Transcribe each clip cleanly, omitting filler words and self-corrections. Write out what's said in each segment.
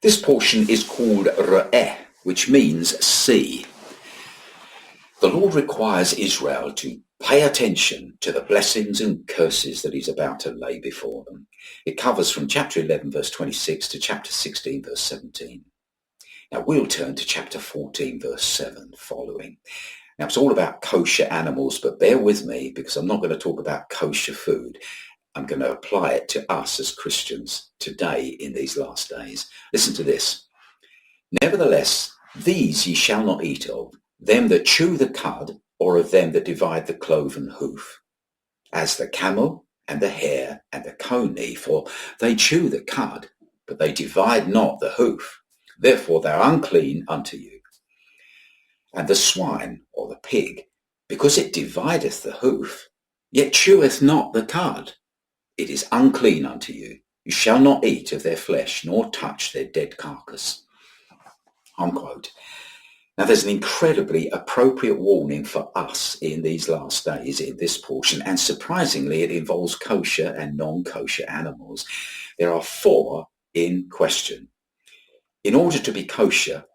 This portion is called Re'eh, which means see. The Lord requires Israel to pay attention to the blessings and curses that he's about to lay before them. It covers from chapter 11, verse 26 to chapter 16, verse 17. Now we'll turn to chapter 14, verse 7 following. Now it's all about kosher animals, but bear with me because I'm not going to talk about kosher food. I'm going to apply it to us as Christians today in these last days. Listen to this. Nevertheless, these ye shall not eat of, them that chew the cud, or of them that divide the cloven hoof, as the camel and the hare and the coney, for they chew the cud, but they divide not the hoof. Therefore they are unclean unto you. And the swine, or the pig, because it divideth the hoof, yet cheweth not the cud, it is unclean unto you. You shall not eat of their flesh, nor touch their dead carcass. Unquote. Now there's an incredibly appropriate warning for us in these last days in this portion, and surprisingly it involves kosher and non-kosher animals. There are 4 in question. In order to be kosher,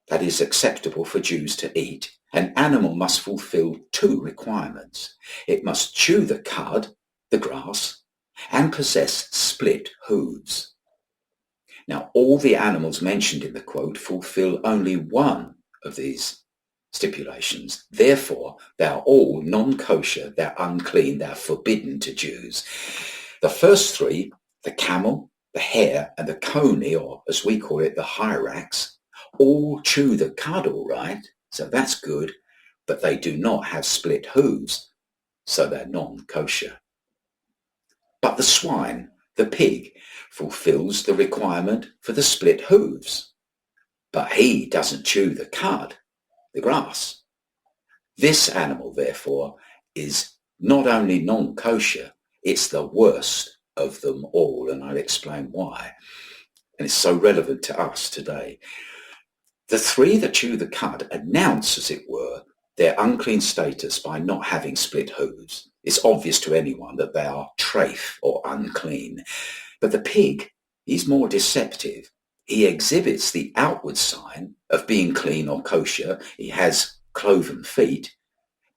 that is acceptable for Jews to eat, an animal must fulfill 2 requirements. It must chew the cud, the grass, and possess split hooves. Now, all the animals mentioned in the quote fulfill only one of these stipulations. Therefore, they are all non-kosher, they're unclean, they're forbidden to Jews. The first 3, the camel, the hare, and the coney, or as we call it, the hyrax, all chew the cud all right, so that's good, but they do not have split hooves, so they're non-kosher. But the swine, the pig, fulfills the requirement for the split hooves, but he doesn't chew the cud, the grass. This animal, therefore, is not only non-kosher, it's the worst of them all, and I'll explain why. And it's so relevant to us today. The 3 that chew the cud announce, as it were, their unclean status by not having split hooves. It's obvious to anyone that they are treif or unclean. But the pig, he's more deceptive. He exhibits the outward sign of being clean or kosher. He has cloven feet,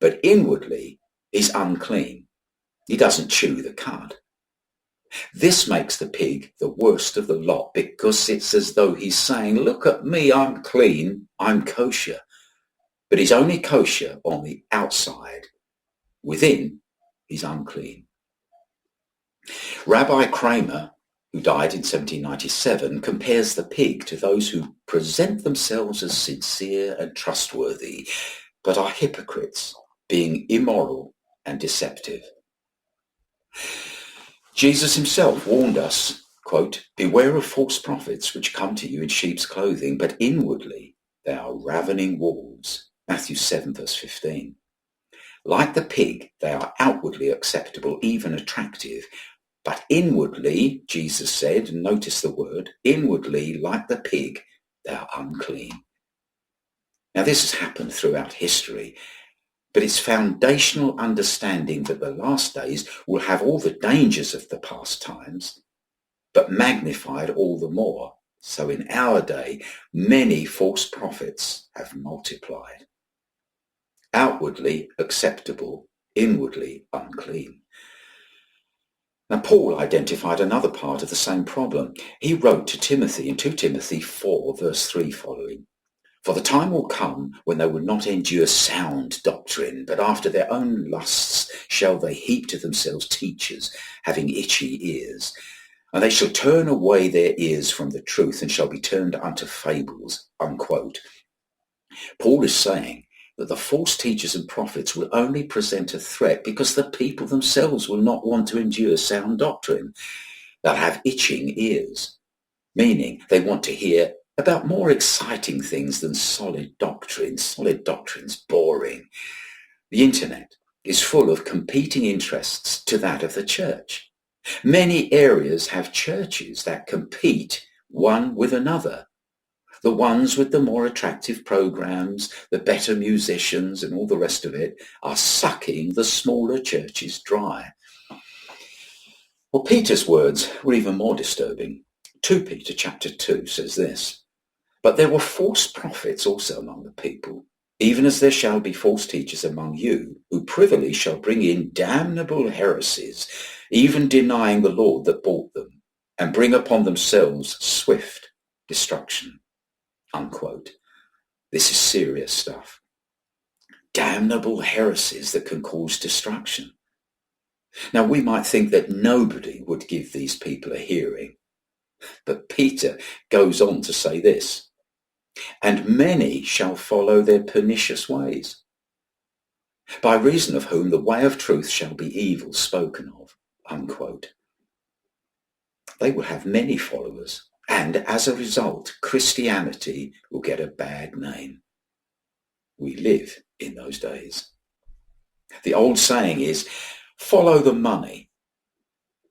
but inwardly he's unclean. He doesn't chew the cud. This makes the pig the worst of the lot because it's as though he's saying, look at me, I'm clean, I'm kosher. But he's only kosher on the outside. Within, he's unclean. Rabbi Kramer, who died in 1797, compares the pig to those who present themselves as sincere and trustworthy, but are hypocrites, being immoral and deceptive. Jesus himself warned us, quote, beware of false prophets which come to you in sheep's clothing, but inwardly they are ravening wolves. Matthew 7, verse 15. Like the pig, they are outwardly acceptable, even attractive, but inwardly, Jesus said, and notice the word, inwardly, like the pig, they are unclean. Now this has happened throughout history, but it's foundational understanding that the last days will have all the dangers of the past times, but magnified all the more. So in our day, many false prophets have multiplied. Outwardly acceptable, inwardly unclean. Now Paul identified another part of the same problem. He wrote to Timothy in 2 Timothy 4, verse 3 following, for the time will come when they will not endure sound doctrine, but after their own lusts shall they heap to themselves teachers, having itchy ears. And they shall turn away their ears from the truth and shall be turned unto fables, unquote. Paul is saying that the false teachers and prophets will only present a threat because the people themselves will not want to endure sound doctrine. They'll have itching ears, meaning they want to hear about more exciting things than solid doctrine. Solid doctrine's boring. The internet is full of competing interests to that of the church. Many areas have churches that compete one with another. The ones with the more attractive programs, the better musicians and all the rest of it are sucking the smaller churches dry. Well, Peter's words were even more disturbing. 2 Peter chapter 2 says this, "But there were false prophets also among the people, even as there shall be false teachers among you, who privily shall bring in damnable heresies, even denying the Lord that bought them, and bring upon themselves swift destruction." Unquote. This is serious stuff. Damnable heresies that can cause destruction. Now, we might think that nobody would give these people a hearing, but Peter goes on to say this, "And many shall follow their pernicious ways, by reason of whom the way of truth shall be evil spoken of." Unquote. They will have many followers, and as a result, Christianity will get a bad name. We live in those days. The old saying is, follow the money,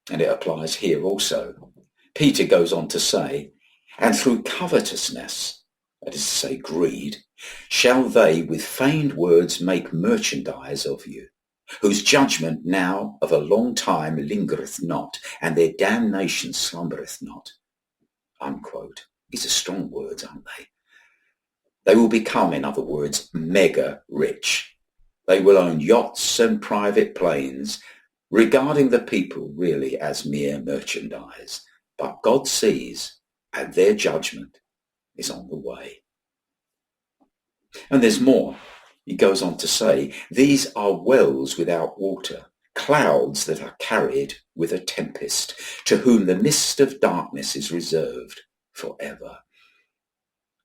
and it applies here also. Peter goes on to say, "And through covetousness," that is to say greed, "shall they with feigned words make merchandise of you, whose judgment now of a long time lingereth not, and their damnation slumbereth not." Unquote. These are strong words, aren't they? They will become, in other words, mega rich. They will own yachts and private planes, regarding the people really as mere merchandise. But God sees, and their judgment is on the way. And there's more. He goes on to say, "These are wells without water, clouds that are carried with a tempest, to whom the mist of darkness is reserved forever."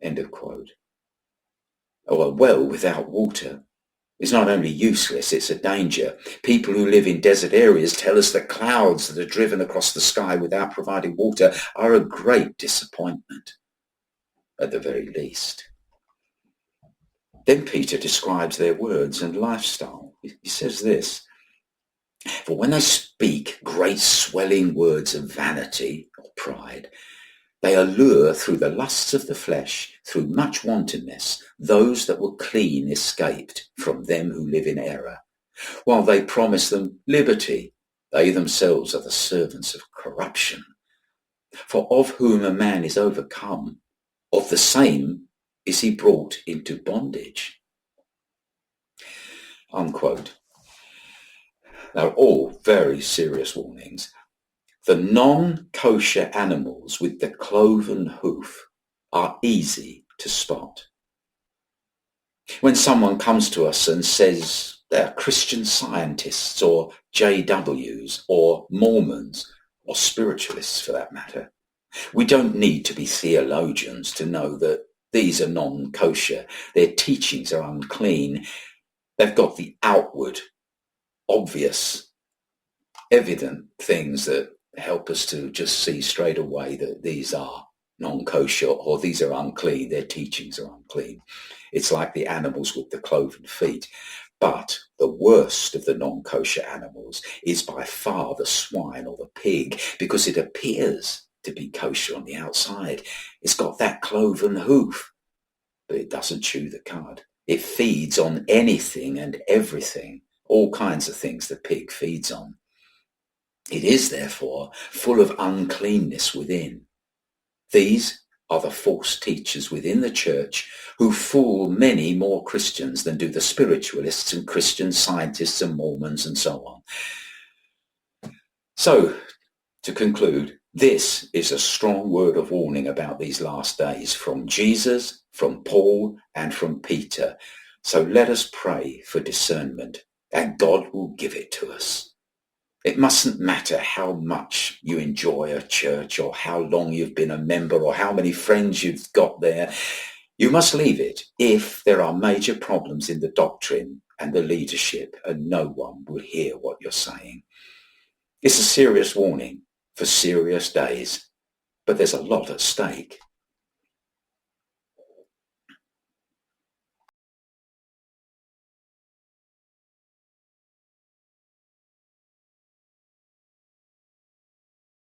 End of quote. Oh, a well without water is not only useless, it's a danger. People who live in desert areas tell us that clouds that are driven across the sky without providing water are a great disappointment, at the very least. Then Peter describes their words and lifestyle. He says this, "For when they speak great swelling words of vanity or pride, they allure through the lusts of the flesh, through much wantonness, those that were clean escaped from them who live in error. While they promise them liberty, they themselves are the servants of corruption. For of whom a man is overcome, of the same is he brought into bondage." Unquote. They're all very serious warnings. The non-kosher animals with the cloven hoof are easy to spot. When someone comes to us and says they're Christian Scientists or JWs or Mormons or spiritualists for that matter, we don't need to be theologians to know that these are non-kosher. Their teachings are unclean. They've got the outward, obvious, evident things that help us to just see straight away that these are non-kosher or these are unclean. Their teachings are unclean. It's like the animals with the cloven feet. But the worst of the non-kosher animals is by far the swine or the pig, because it appears to be kosher on the outside. It's got that cloven hoof, but it doesn't chew the cud. It feeds on anything and everything, all kinds of things the pig feeds on. It is, therefore, full of uncleanness within. These are the false teachers within the church who fool many more Christians than do the spiritualists and Christian Scientists and Mormons and so on. So, to conclude, this is a strong word of warning about these last days from Jesus, from Paul, and from Peter. So let us pray for discernment, and God will give it to us. It mustn't matter how much you enjoy a church or how long you've been a member or how many friends you've got there. You must leave it if there are major problems in the doctrine and the leadership and no one will hear what you're saying. It's a serious warning for serious days, but there's a lot at stake.